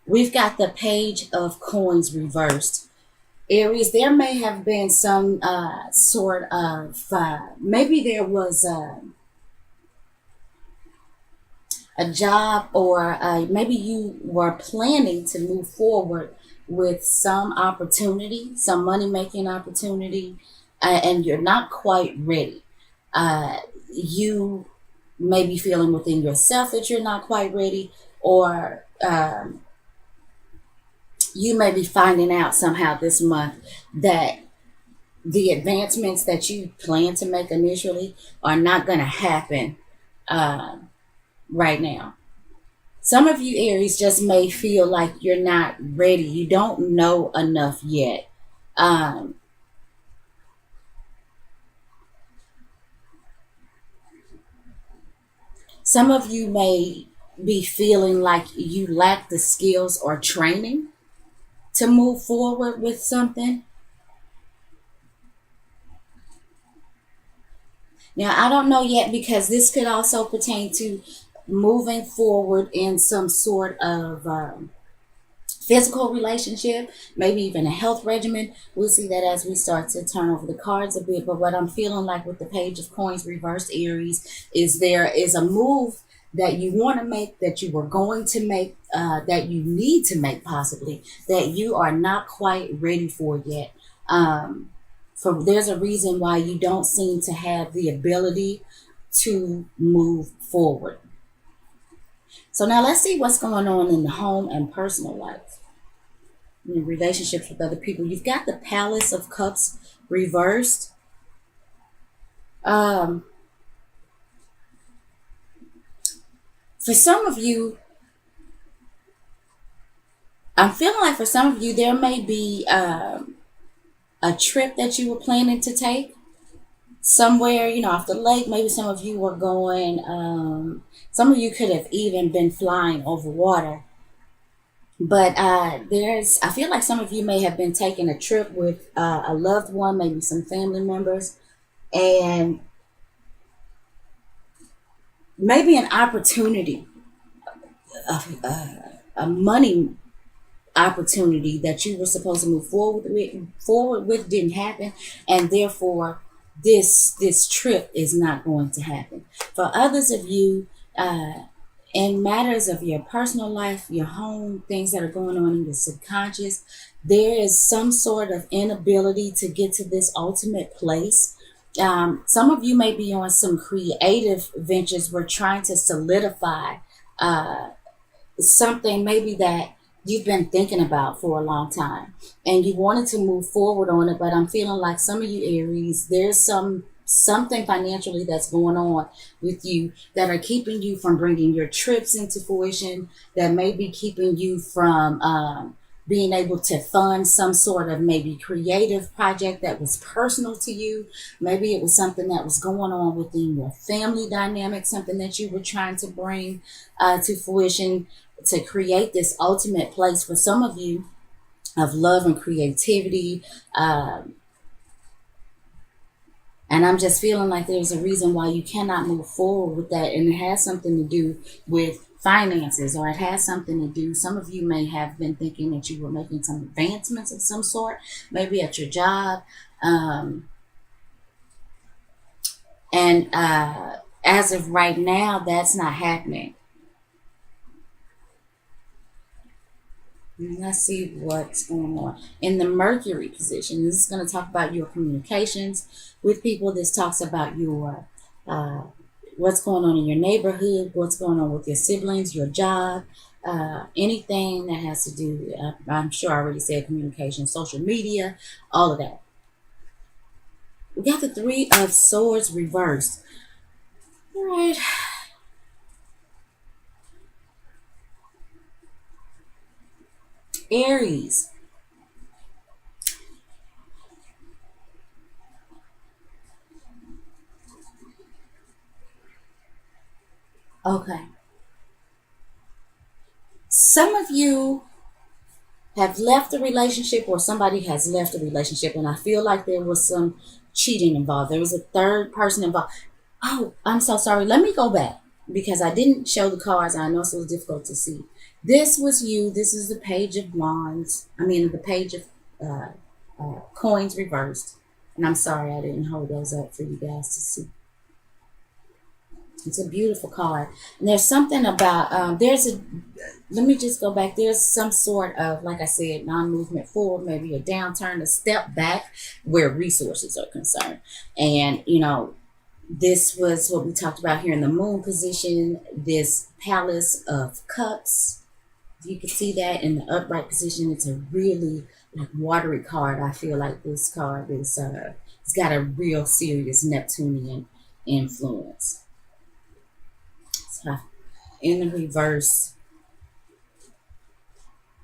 We've got the Page of Coins reversed. Aries, there may have been some sort of, maybe there was a job, or maybe you were planning to move forward with some opportunity, some money making opportunity, and you're not quite ready. You may be feeling within yourself that you're not quite ready, or you may be finding out somehow this month that the advancements that you plan to make initially are not going to happen uh, right now. Some of you Aries just may feel like you're not ready. You don't know enough yet. Um, some of you may be feeling like you lack the skills or training to move forward with something. Now, I don't know yet, because this could also pertain to moving forward in some sort of physical relationship, maybe even a health regimen. We'll see that as we start to turn over the cards a bit. But what I'm feeling like with the Page of Coins reversed, Aries, is there is a move that you want to make, that you were going to make, that you need to make possibly, that you are not quite ready for yet. For there's a reason why you don't seem to have the ability to move forward. So now let's see what's going on in the home and personal life, in relationships with other people. You've got the Palace of Cups reversed. Um, for some of you, I'm feeling like for some of you, there may be a trip that you were planning to take somewhere, off the lake. Maybe some of you were going, some of you could have even been flying over water. But I feel like some of you may have been taking a trip with a loved one, maybe some family members, and maybe an opportunity, a money opportunity that you were supposed to move forward with didn't happen, and therefore this trip is not going to happen. For others of you, in matters of your personal life, your home, things that are going on in your subconscious, there is some sort of inability to get to this ultimate place. Some of you may be on some creative ventures. We're trying to solidify uh, something maybe that you've been thinking about for a long time, and you wanted to move forward on it. But I'm feeling like some of you Aries, there's something financially that's going on with you that are keeping you from bringing your trips into fruition, that may be keeping you from being able to fund some sort of maybe creative project that was personal to you. Maybe it was something that was going on within your family dynamic, something that you were trying to bring to fruition, to create this ultimate place for some of you of love and creativity. And I'm just feeling like there's a reason why you cannot move forward with that. And it has something to do with finances, or it has something to do. Some of you may have been thinking that you were making some advancements of some sort, maybe at your job. And as of right now, that's not happening. Let's see what's going on in the Mercury position. This is going to talk about your communications with people. This talks about your uh, what's going on in your neighborhood, what's going on with your siblings, your job, anything that has to do. I'm sure I already said communication, social media, all of that. We got the Three of Swords reversed. All right. Aries. Okay. Some of you have left the relationship, or somebody has left the relationship, and I feel like there was some cheating involved. There was a third person involved. Oh, I'm so sorry. Let me go back. because I didn't show the cards. I know it's a little difficult to see. This was you. This is the page of wands. I mean, the page of uh, coins reversed. And I'm sorry I didn't hold those up for you guys to see. It's a beautiful card. And there's something about, let me just go back. There's some sort of, like I said, non-movement forward, maybe a downturn, a step back where resources are concerned. And, this was what we talked about here in the moon position, this palace of cups. You can see that in the upright position. It's a really like watery card. I feel like this card is it's got a real serious Neptunian influence. So in the reverse,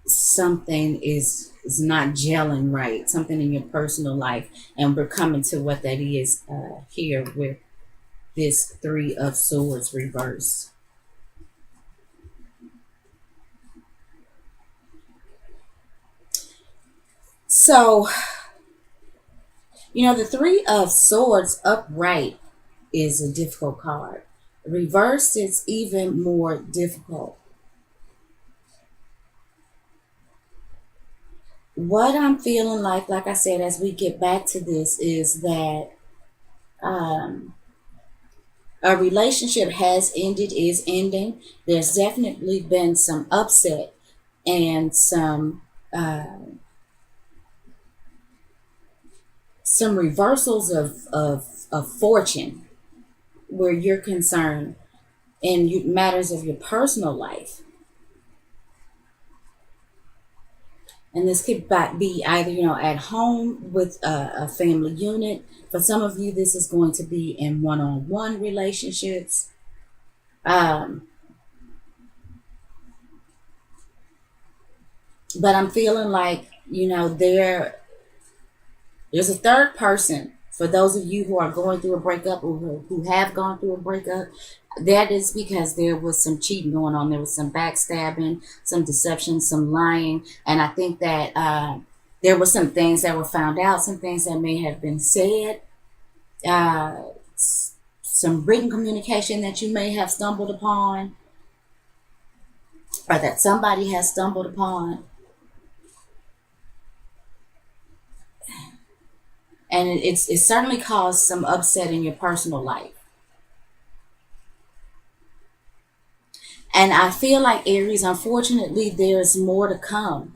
something is not gelling right. Something in your personal life, and we're coming to what that is here with this Three of Swords reverse. So, the Three of Swords upright is a difficult card. Reversed is even more difficult. What I'm feeling like I said, as we get back to this, is that a relationship has ended, is ending. There's definitely been some upset and some reversals of fortune where you're concerned in matters of your personal life. And this could be either, at home with a family unit. For some of you, this is going to be in one-on-one relationships. But I'm feeling like, there's a third person. For those of you who are going through a breakup or who have gone through a breakup, that is because there was some cheating going on. There was some backstabbing, some deception, some lying. And I think that there were some things that were found out, some things that may have been said, some written communication that you may have stumbled upon, or that somebody has stumbled upon. And it's certainly caused some upset in your personal life. And I feel like, Aries, unfortunately, there's more to come.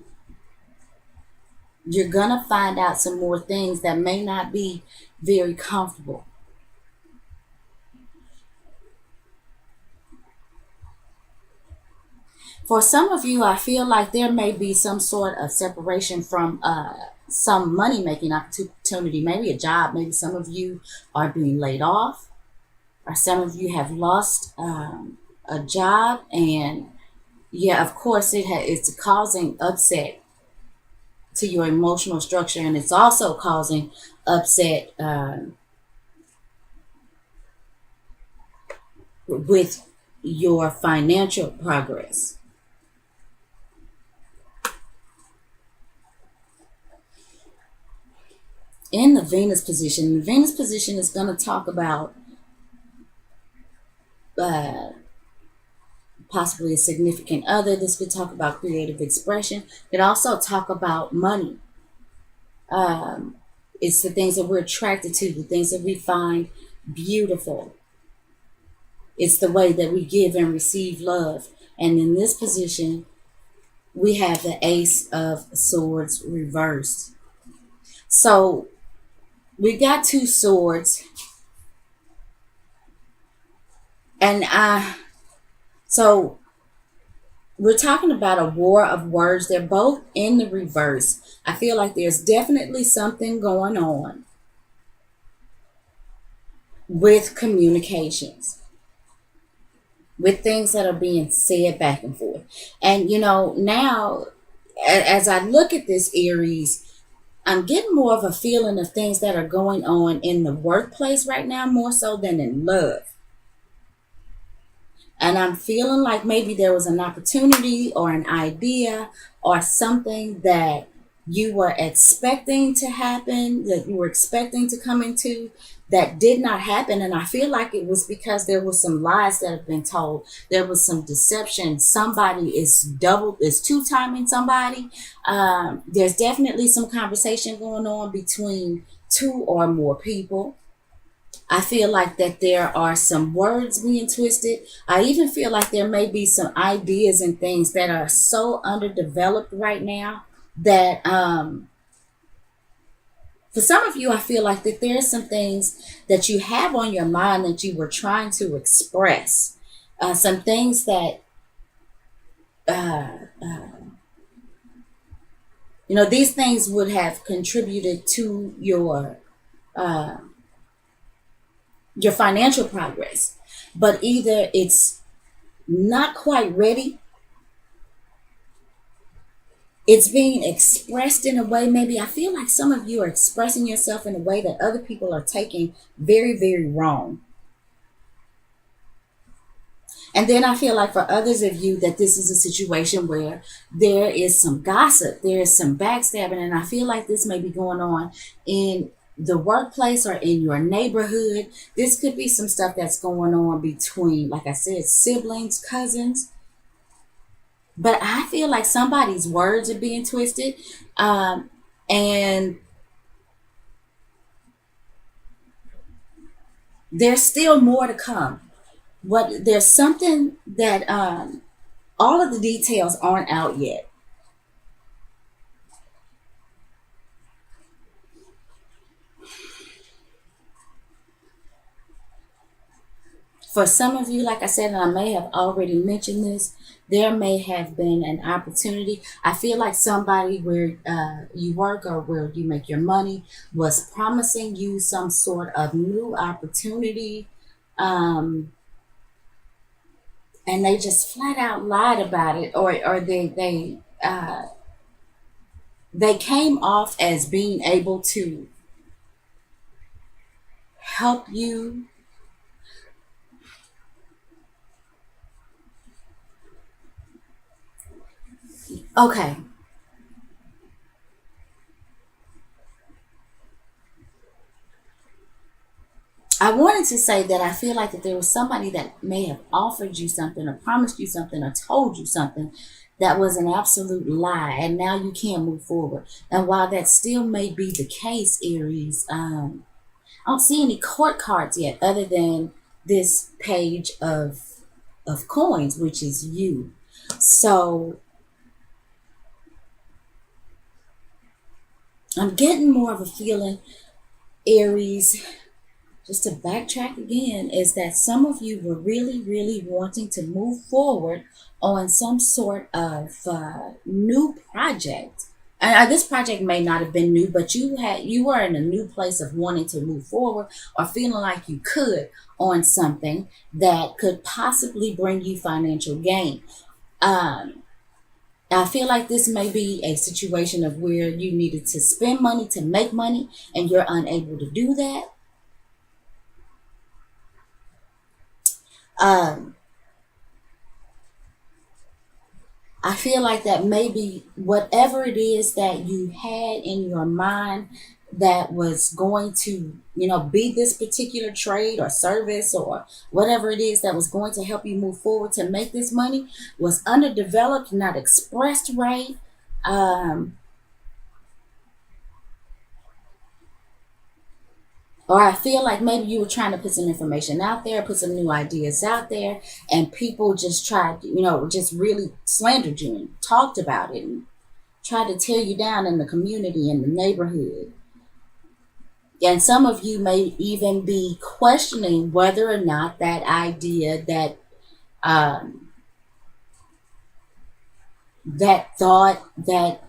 You're going to find out some more things that may not be very comfortable. For some of you, I feel like there may be some sort of separation from some money-making opportunity, maybe a job. Maybe some of you are being laid off, or some of you have lost a job. And yeah, of course, it's causing upset to your emotional structure, and it's also causing upset with your financial progress. In the Venus position, is going to talk about uh, possibly a significant other. This could talk about creative expression. It could also talk about money. It's the things that we're attracted to, the things that we find beautiful. It's the way that we give and receive love. And in this position, we have the Ace of Swords reversed. So we got two swords. And so we're talking about a war of words. They're both in the reverse. I feel like there's definitely something going on with communications, with things that are being said back and forth. And, now as I look at this, Aries, I'm getting more of a feeling of things that are going on in the workplace right now, more so than in love. And I'm feeling like maybe there was an opportunity or an idea or something that you were expecting to happen, that you were expecting to come into that did not happen. And I feel like it was because there was some lies that have been told. There was some deception. Somebody is two-timing somebody. There's definitely some conversation going on between two or more people. I feel like that there are some words being twisted. I even feel like there may be some ideas and things that are so underdeveloped right now that for some of you, I feel like that there are some things that you have on your mind that you were trying to express. Some things that, uh, these things would have contributed to uh, your financial progress. But either it's not quite ready, it's being expressed in a way, maybe I feel like some of you are expressing yourself in a way that other people are taking very, very wrong. And then I feel like for others of you that this is a situation where there is some gossip, there is some backstabbing, and I feel like this may be going on in the workplace or in your neighborhood. This could be some stuff that's going on between, like I said, siblings, cousins. But I feel like somebody's words are being twisted. And there's still more to come. What there's something that all of the details aren't out yet. For some of you, like I said, and I may have already mentioned this, there may have been an opportunity. I feel like somebody where you work or where you make your money was promising you some sort of new opportunity, um, and they just flat out lied about it, or they came off as being able to help you. Okay, I wanted to say that I feel like that there was somebody that may have offered you something or promised you something or told you something that was an absolute lie, and now you can't move forward. And while that still may be the case, Aries, I don't see any court cards yet, other than this page of coins, which is you. So I'm getting more of a feeling, Aries, just to backtrack again, is that some of you were really, really wanting to move forward on some sort of new project. And this project may not have been new, but you were in a new place of wanting to move forward or feeling like you could on something that could possibly bring you financial gain. Um, I feel like this may be a situation of where you needed to spend money to make money and you're unable to do that. Um, I feel like that maybe whatever it is that you had in your mind that was going to, be this particular trade or service or whatever it is that was going to help you move forward to make this money was underdeveloped, not expressed right. Um, or I feel like maybe you were trying to put some information out there, put some new ideas out there, and people just tried, just really slandered you and talked about it and tried to tear you down in the community, in the neighborhood. And some of you may even be questioning whether or not that idea, um, that thought, that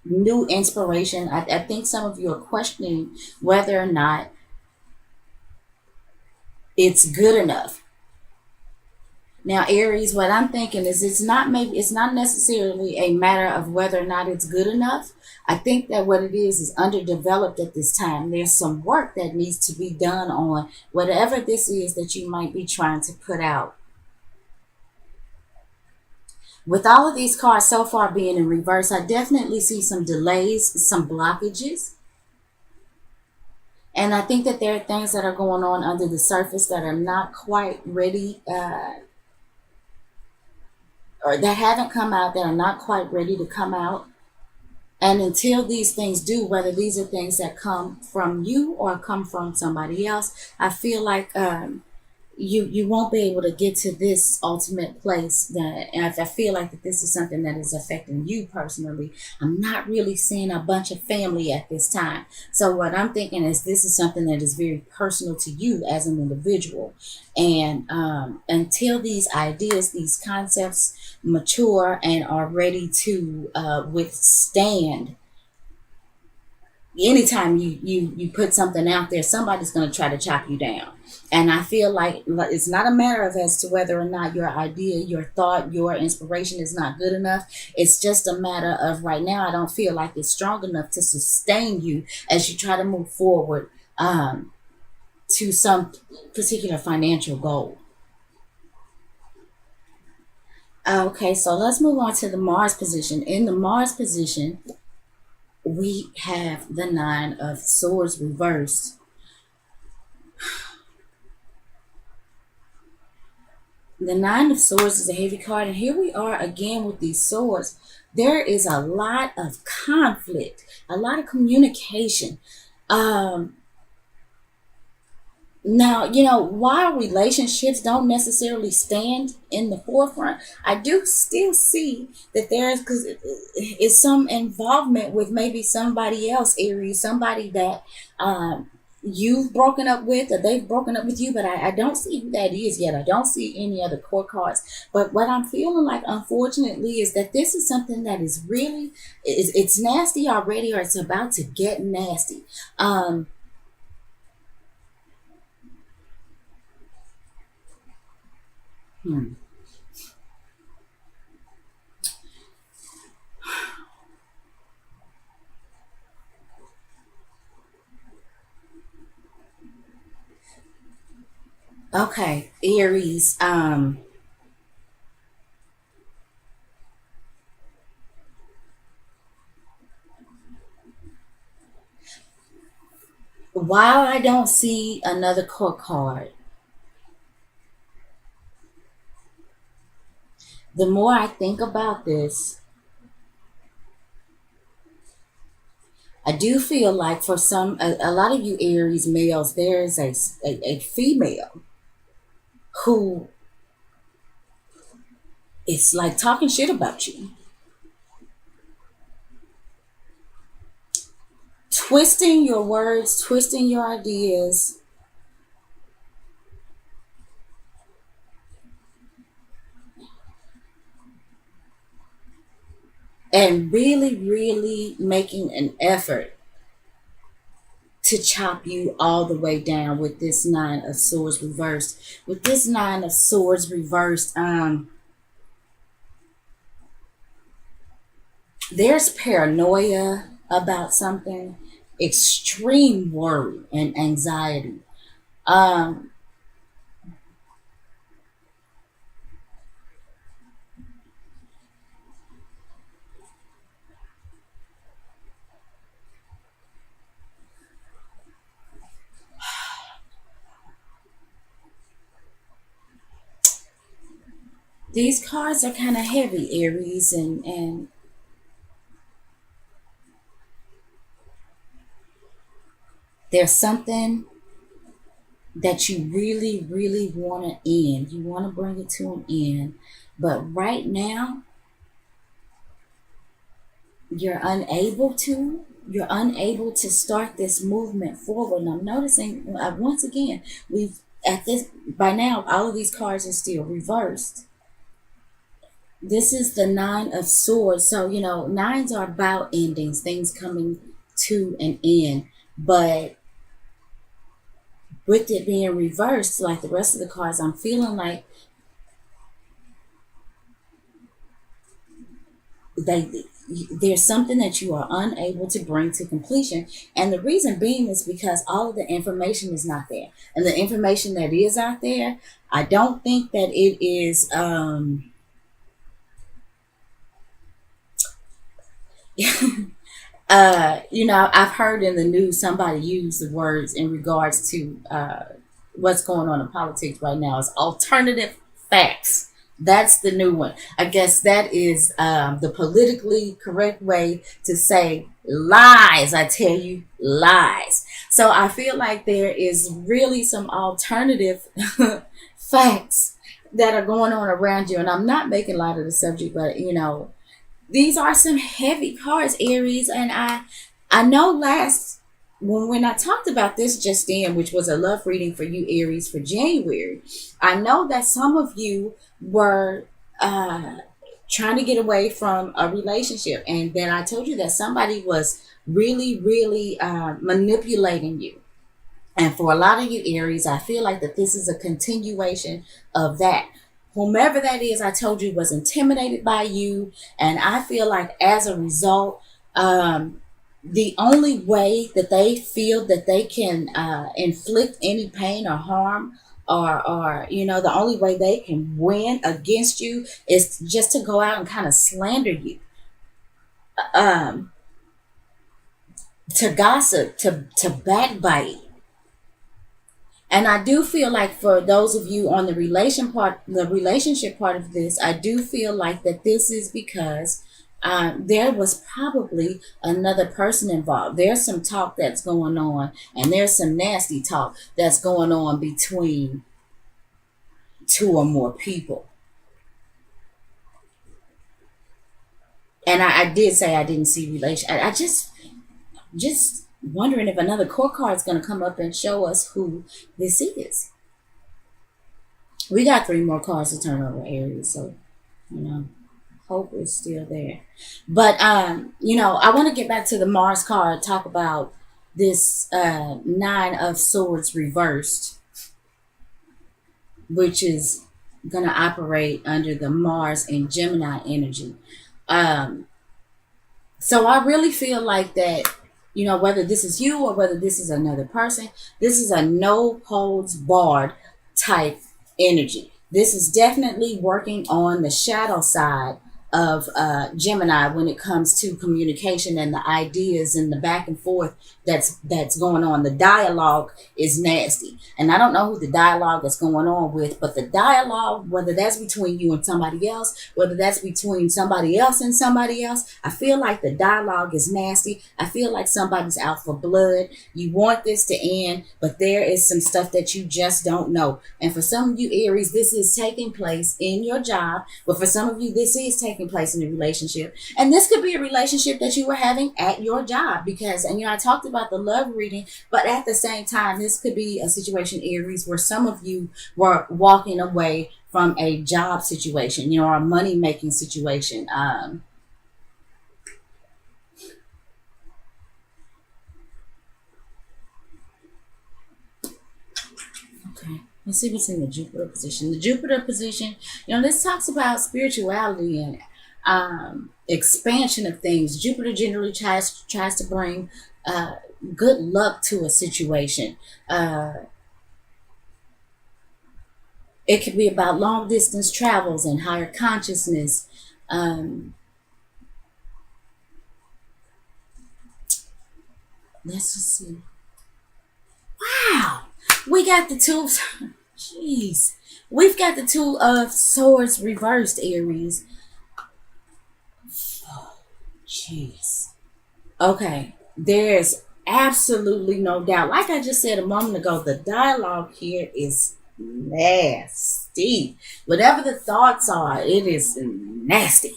new inspiration, I think some of you are questioning whether or not it's good enough. Now, Aries, what I'm thinking is it's not necessarily a matter of whether or not it's good enough. I think that what it is underdeveloped at this time. There's some work that needs to be done on whatever this is that you might be trying to put out. With all of these cards so far being in reverse, I definitely see some delays, some blockages. And I think that there are things that are going on under the surface that are not quite ready, or that haven't come out, that are not quite ready to come out. And until these things do, whether these are things that come from you or come from somebody else, I feel like you won't be able to get to this ultimate place. That, and if I feel like that this is something that is affecting you personally, I'm not really seeing a bunch of family at this time. So what I'm thinking is this is something that is very personal to you as an individual. And until these ideas, these concepts mature and are ready to withstand, anytime you put something out there, somebody's going to try to chop you down. And I feel like it's not a matter of as to whether or not your idea, your thought, your inspiration is not good enough. It's just a matter of right now I don't feel like it's strong enough to sustain you as you try to move forward, to some particular financial goal. Okay, so let's move on to the Mars position. In the Mars position, we have the Nine of Swords reversed. The Nine of Swords is a heavy card, and here we are again with these swords. There is a lot of conflict, a lot of communication. Um, Now, while relationships don't necessarily stand in the forefront, I do still see that there's, because it's some involvement with maybe somebody else, Aries, somebody that you've broken up with or they've broken up with you, but I don't see who that is yet. I don't see any other court cards. But what I'm feeling like, unfortunately, is that this is something that is really, it's nasty already, or it's about to get nasty. Um, hmm. Okay, Aries. While I don't see another court card, the more I think about this, I do feel like for a lot of you Aries males, there is a female who is like talking shit about you, twisting your words, twisting your ideas, and really, really making an effort to chop you all the way down with this Nine of Swords reversed. With this Nine of Swords reversed, there's paranoia about something, extreme worry and anxiety. Um, these cards are kind of heavy, Aries, and there's something that you really, really want to end. You want to bring it to an end, but right now you're unable to. You're unable to start this movement forward. And I'm noticing once again, we've at this by now all of these cards are still reversed. This is the Nine of Swords. So, nines are about endings, things coming to an end. But with it being reversed, like the rest of the cards, I'm feeling like they there's something that you are unable to bring to completion. And the reason being is because all of the information is not there. And the information that is out there, I don't think that it is I've heard in the news somebody use the words in regards to what's going on in politics right now is alternative facts. That's the new one. I guess that is the politically correct way to say lies. I tell you, lies. So I feel like there is really some alternative facts that are going on around you. And I'm not making light of the subject, but these are some heavy cards, Aries, and I know last when I talked about this just then, which was a love reading for you, Aries, for January. I know that some of you were trying to get away from a relationship, and then I told you that somebody was really, really manipulating you. And for a lot of you Aries, I feel like that this is a continuation of that. Whomever that is, I told you was intimidated by you, and I feel like as a result, the only way that they feel that they can inflict any pain or harm, or the only way they can win against you is just to go out and kind of slander you, um, to gossip, to backbite. And I do feel like for those of you on the relationship part of this, I do feel like that this is because there was probably another person involved. There's some talk that's going on, and there's some nasty talk that's going on between two or more people. And I did say I didn't see relation. I just wondering if another court card is going to come up and show us who this is. We got three more cards to turn over, Aries, so you know, hope is still there. But I want to get back to the Mars card, talk about this Nine of Swords reversed, which is gonna operate under the Mars and Gemini energy. Um, so I really feel like that, whether this is you or whether this is another person, this is a no holds barred type energy. This is definitely working on the shadow side of Gemini when it comes to communication and the ideas and the back and forth that's going on. The dialogue is nasty, and I don't know who the dialogue is going on with, but the dialogue, whether that's between you and somebody else, whether that's between somebody else and somebody else, I feel like the dialogue is nasty. I feel like somebody's out for blood. You want this to end, but there is some stuff that you just don't know. And for some of you Aries, this is taking place in your job, but for some of you, this is taking place in a relationship. And this could be a relationship that you were having at your job, because, and I talked about the love reading, but at the same time, this could be a situation, Aries, where some of you were walking away from a job situation, or a money making situation. Okay. Let's see what's in the Jupiter position. The Jupiter position, this talks about spirituality and expansion of things. Jupiter generally tries to bring good luck to a situation. It could be about long distance travels and higher consciousness. Um, let's just see. Wow, we got the two. Jeez, we've got the Two of Swords reversed, Aries. Oh, jeez. Okay, there's absolutely no doubt. Like I just said a moment ago, the dialogue here is nasty. Whatever the thoughts are, it is nasty.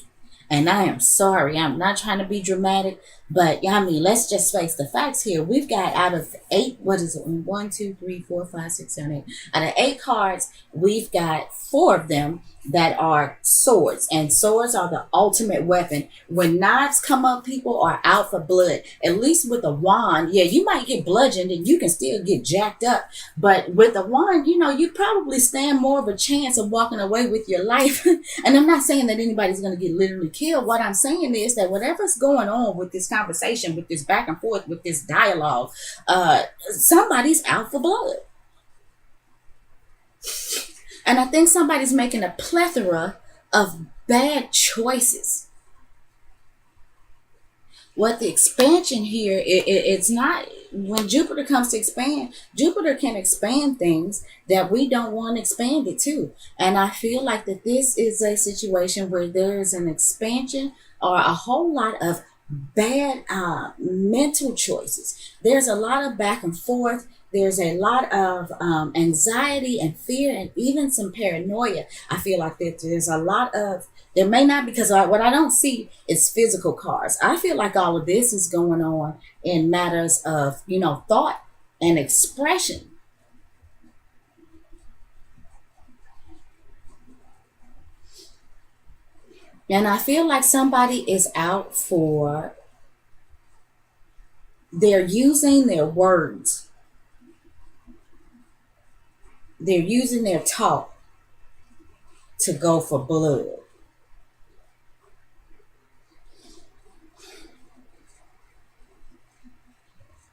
And I am sorry. I'm not trying to be dramatic, but I mean, let's just face the facts here. We've got out of eight, what is it? One, two, three, four, five, six, seven, eight. Out of eight cards, we've got four of them that are swords, and swords are the ultimate weapon. When knives come up, people are out for blood. At least with a wand, yeah, you might get bludgeoned and you can still get jacked up, but with a wand, you probably stand more of a chance of walking away with your life. And I'm not saying that anybody's going to get literally killed. What I'm saying is that whatever's going on with this conversation, with this back and forth, with this dialogue, somebody's out for blood. And I think somebody's making a plethora of bad choices. what the expansion here, it's not, when Jupiter comes to expand, Jupiter can expand things that we don't want expanded to. And I feel like that this is a situation where there is an expansion or a whole lot of bad mental choices. There's a lot of back and forth. There's a lot of anxiety and fear and even some paranoia. I feel like that there's a lot of, there may not, because what I don't see is physical cards. I feel like all of this is going on in matters of, thought and expression. And I feel like somebody is out for, they're using their words, they're using their talk to go for blood.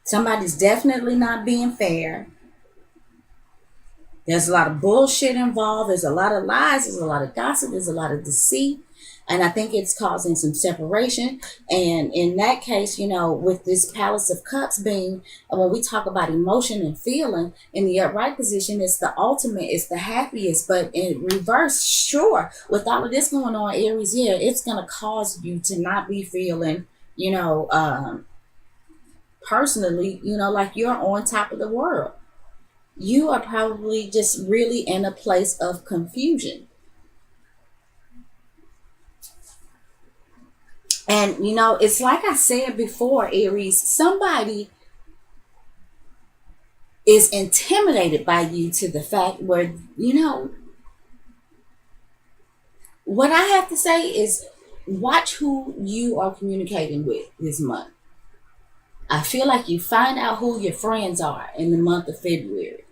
Somebody's definitely not being fair. There's a lot of bullshit involved. There's a lot of lies. There's a lot of gossip. There's a lot of deceit. And I think it's causing some separation. And in that case, with this Palace of Cups being, when we talk about emotion and feeling, in the upright position, it's the ultimate, it's the happiest. But in reverse, sure, with all of this going on, Aries, yeah, it's going to cause you to not be feeling, personally, like you're on top of the world. You are probably just really in a place of confusion. And it's like I said before, Aries, somebody is intimidated by you to the fact where, what I have to say is watch who you are communicating with this month. I feel like you find out who your friends are in the month of February.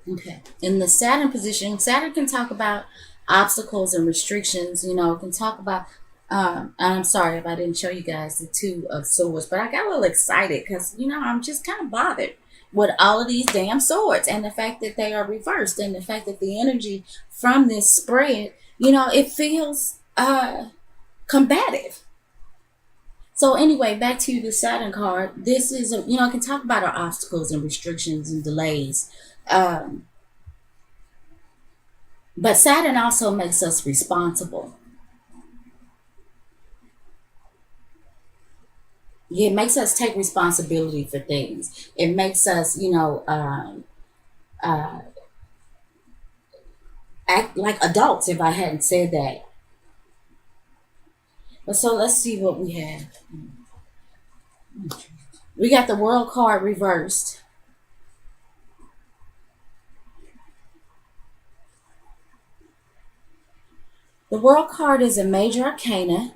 Okay. In the Saturn position, Saturn can talk about obstacles and restrictions, can talk about. I'm sorry if I didn't show you guys the Two of Swords, but I got a little excited because, I'm just kind of bothered with all of these damn swords and the fact that they are reversed and the fact that the energy from this spread, it feels combative. So anyway, back to the Saturn card. This is, I can talk about our obstacles and restrictions and delays. Um, but Saturn also makes us responsible. Yeah, it makes us take responsibility for things. It makes us, uh, act like adults, if I hadn't said that. But so let's see what we have. We got the World card reversed. The World card is a major arcana.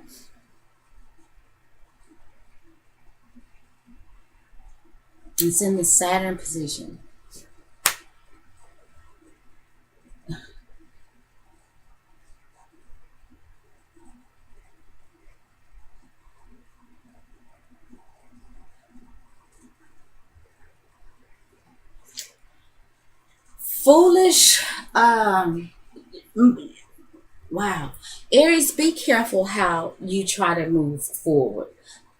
It's in the Saturn position. Foolish. Wow. Aries, be careful how you try to move forward.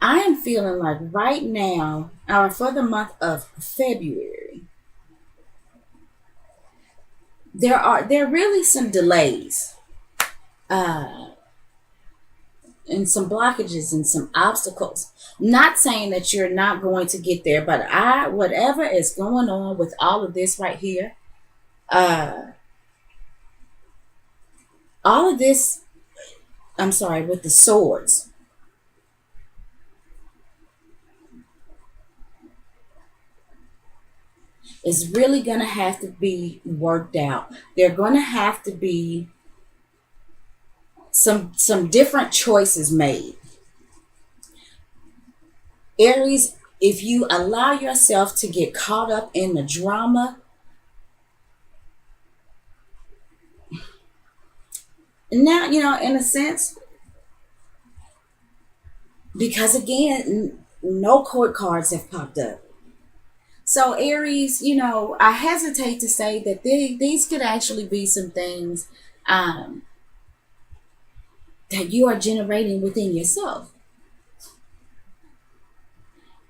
I am feeling like right now, or for the month of February, there are really some delays, uh, and some blockages and some obstacles. Not saying that you're not going to get there, but whatever is going on with all of this right here, uh, all of this, I'm sorry, with the swords, is really going to have to be worked out. They're going to have to be some different choices made. Aries, if you allow yourself to get caught up in the drama, now, in a sense, because again, no court cards have popped up. So Aries, I hesitate to say that these could actually be some things um, that you are generating within yourself.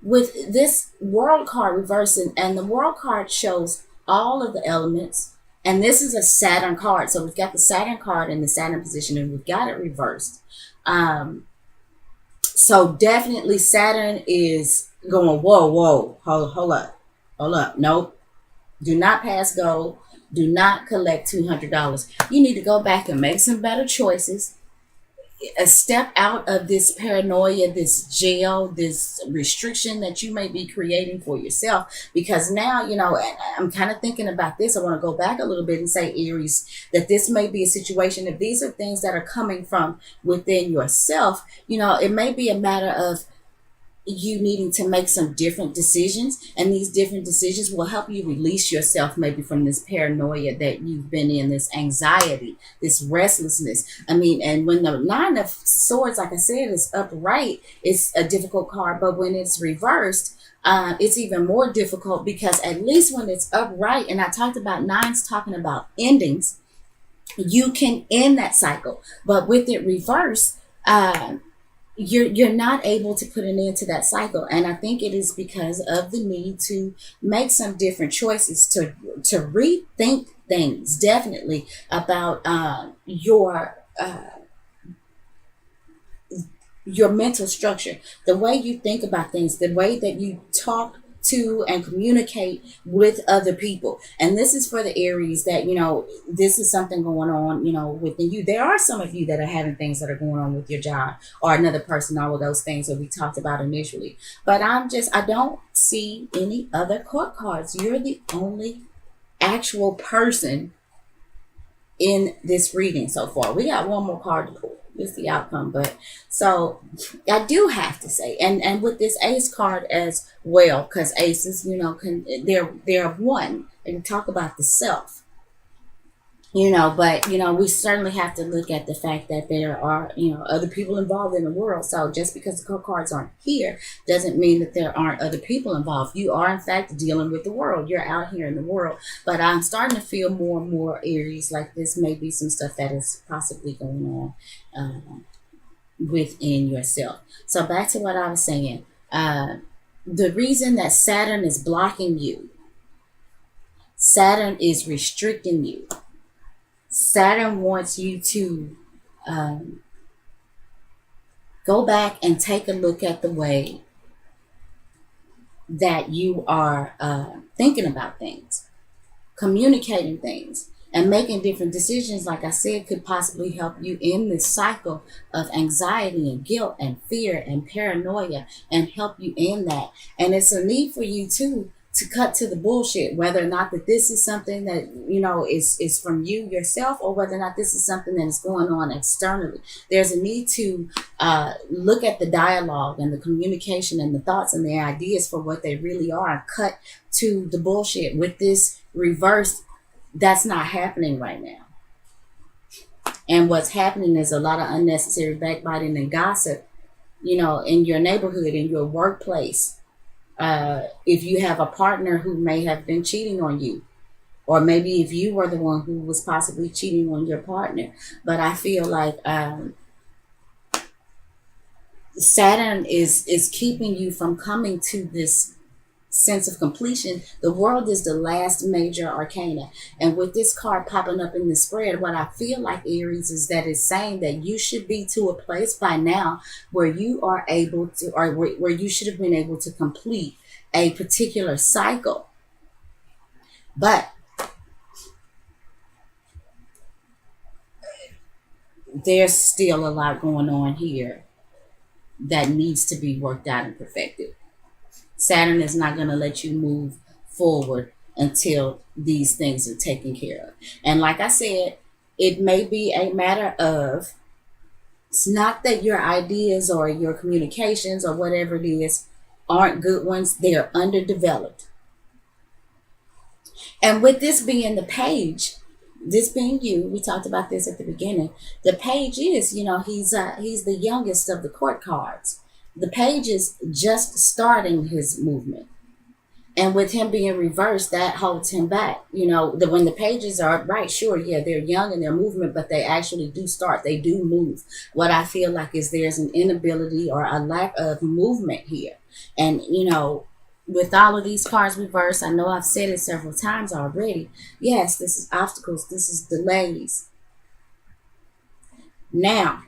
With this world card reversing, and the world card shows all of the elements, and this is a Saturn card. So we've got the Saturn card in the Saturn position, and we've got it reversed. So definitely Saturn is going, whoa, whoa, hold up. Nope. Do not pass go. Do not collect $200. You need to go back and make some better choices. A step out of this paranoia, this jail, this restriction that you may be creating for yourself. Because now, I'm kind of thinking about this. I want to go back a little bit and say, Aries, that this may be a situation. If these are things that are coming from within yourself, it may be a matter of you needing to make some different decisions, and these different decisions will help you release yourself maybe from this paranoia that you've been in, this anxiety, this restlessness. I mean, and when the Nine of Swords, like I said, is upright, it's a difficult card, but when it's reversed, it's even more difficult, because at least when it's upright, and I talked about nines talking about endings, you can end that cycle. But with it reversed, you're not able to put an end to that cycle, and I think it is because of the need to make some different choices, to rethink things, definitely, about your mental structure, the way you think about things, the way that you talk to and communicate with other people. And this is for the Aries that, this is something going on, within you. There are some of you that are having things that are going on with your job, or another person, all of those things that we talked about initially. But I don't see any other court cards. You're the only actual person in this reading so far. We got one more card to pull. It's the outcome. But so I do have to say, and with this ace card as well, because aces, they're one, and talk about the self. But we certainly have to look at the fact that there are other people involved in the world. So just because the cards aren't here doesn't mean that there aren't other people involved. You are in fact dealing with the world. You're out here in the world. But I'm starting to feel more and more, Aries, like this may be some stuff that is possibly going on within yourself. So back to what I was saying. The reason that Saturn is blocking you, Saturn is restricting you. Saturn wants you to go back and take a look at the way that you are thinking about things, communicating things, and making different decisions. Like I said, could possibly help you in this cycle of anxiety and guilt and fear and paranoia, and help you in that. And it's a need for you too to cut to the bullshit, whether or not that this is something that is from you yourself, or whether or not this is something that is going on externally. There's a need to look at the dialogue and the communication and the thoughts and the ideas for what they really are, and cut to the bullshit. With this reverse, that's not happening right now. And what's happening is a lot of unnecessary backbiting and gossip, in your neighborhood, in your workplace. If you have a partner who may have been cheating on you, or maybe if you were the one who was possibly cheating on your partner. But I feel like Saturn is keeping you from coming to this sense of completion. The world is the last major arcana, and with this card popping up in the spread, what I feel like, Aries, is that it's saying that you should be to a place by now where you are able to, or where you should have been able to complete a particular cycle. But there's still a lot going on here that needs to be worked out and perfected. Saturn is not going to let you move forward until these things are taken care of. And like I said, it may be a matter of, it's not that your ideas or your communications or whatever it is aren't good ones, they're underdeveloped. And with this being the page, this being you, we talked about this at the beginning. The page is, he's the youngest of the court cards. The page is just starting his movement. And with him being reversed, that holds him back. When the pages are right, sure, yeah, they're young in their movement, but they actually do start. They do move. What I feel like is there's an inability or a lack of movement here. And, with all of these cards reversed, I know I've said it several times already. Yes, this is obstacles. This is delays. Now,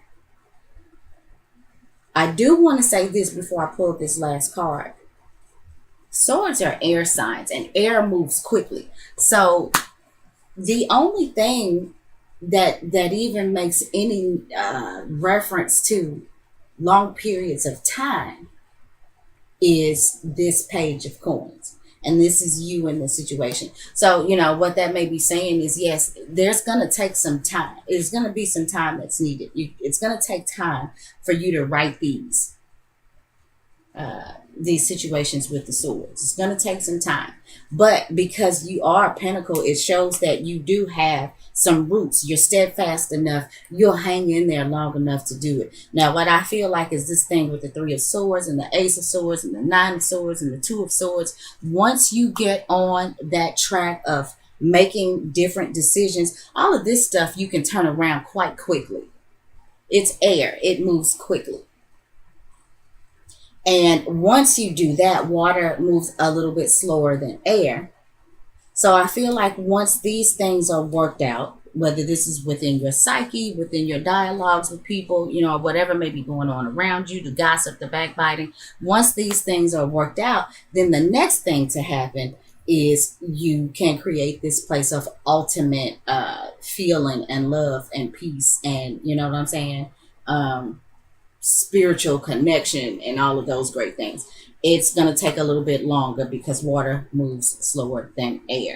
I do want to say this before I pull this last card. Swords are air signs, and air moves quickly. So the only thing that even makes any reference to long periods of time is this page of coins. And this is you in the situation. So, what that may be saying is, yes, there's going to take some time. There's going to be some time that's needed. It's going to take time for you to write these situations with the swords. It's going to take some time. But because you are a pentacle, it shows that you do have some roots. You're steadfast enough. You'll hang in there long enough to do it. Now, what I feel like is this thing with the 3 of swords and the ace of swords and the 9 of swords and the 2 of swords. Once you get on that track of making different decisions, all of this stuff you can turn around quite quickly. It's air. It moves quickly. And once you do that, water moves a little bit slower than air. So I feel like once these things are worked out, whether this is within your psyche, within your dialogues with people, whatever may be going on around you, the gossip, the backbiting, once these things are worked out, then the next thing to happen is you can create this place of ultimate feeling and love and peace and, you know what I'm saying? Spiritual connection and all of those great things. It's going to take a little bit longer because water moves slower than air.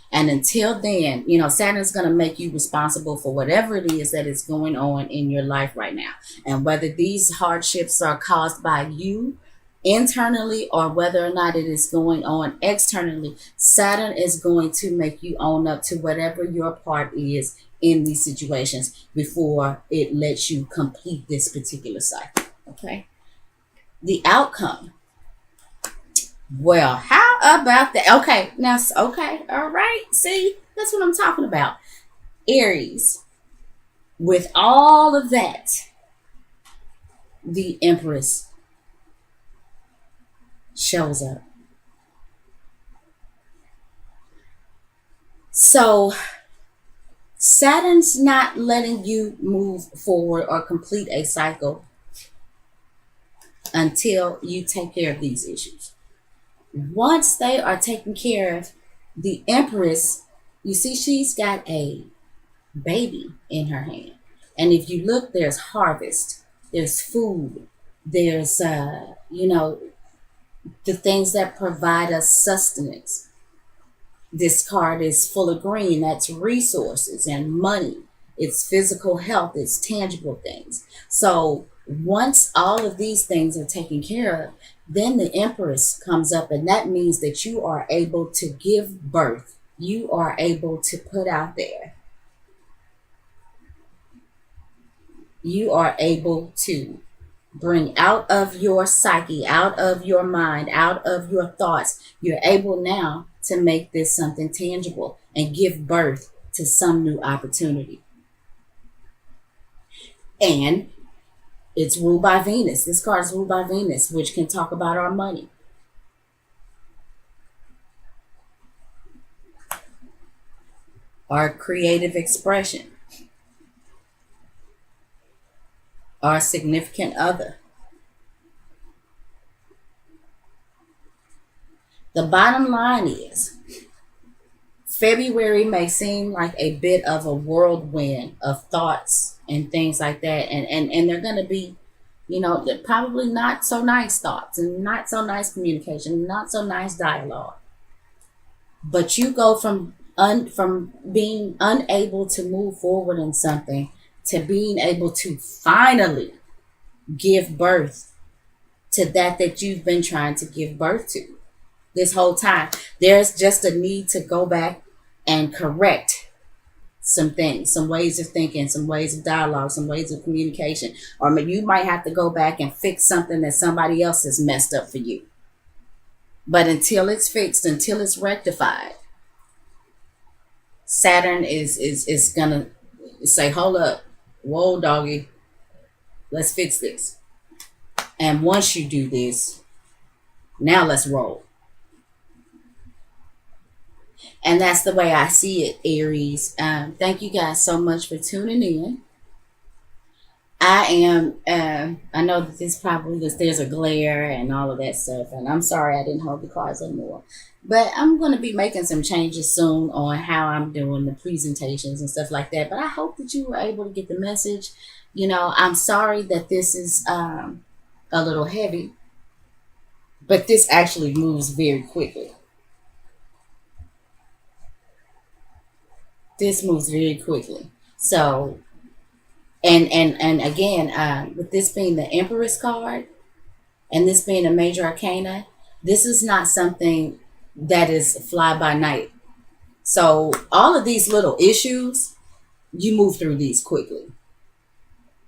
And until then, Saturn's going to make you responsible for whatever it is that is going on in your life right now. And whether these hardships are caused by you internally or whether or not it is going on externally, Saturn is going to make you own up to whatever your part is in these situations before it lets you complete this particular cycle. Okay. The outcome. Well, how about that? Okay. Now, okay. All right. See, that's what I'm talking about. Aries. With all of that, the Empress shows up. So Saturn's not letting you move forward or complete a cycle until you take care of these issues. Once they are taken care of, the Empress, you see, she's got a baby in her hand. And if you look, there's harvest, there's food, there's, the things that provide us sustenance. This card is full of green. That's resources and money. It's physical health. It's tangible things. So once all of these things are taken care of, then the Empress comes up, and that means that you are able to give birth. You are able to put out there. You are able to bring out of your psyche, out of your mind, out of your thoughts. You're able now to make this something tangible and give birth to some new opportunity. And it's ruled by Venus. This card is ruled by Venus, which can talk about our money. Our creative expression. Our significant other. The bottom line is, February may seem like a bit of a whirlwind of thoughts and things like that. And they're going to be, they're probably not so nice thoughts and not so nice communication, not so nice dialogue. But you go from being unable to move forward in something to being able to finally give birth to that you've been trying to give birth to this whole time. There's just a need to go back and correct some things, some ways of thinking, some ways of dialogue, some ways of communication. Or you might have to go back and fix something that somebody else has messed up for you. But until it's fixed, until it's rectified, Saturn is gonna say, hold up, whoa doggy, let's fix this. And once you do this, now let's roll. And that's the way I see it, Aries. Thank you guys so much for tuning in. I am. I know that this probably there's a glare and all of that stuff, and I'm sorry I didn't hold the cards anymore. But I'm going to be making some changes soon on how I'm doing the presentations and stuff like that. But I hope that you were able to get the message. You know, I'm sorry that this is a little heavy, but this actually moves very quickly. This moves very quickly. So, and again, with this being the Empress card and this being a major arcana, this is not something that is fly by night. So all of these little issues, you move through these quickly.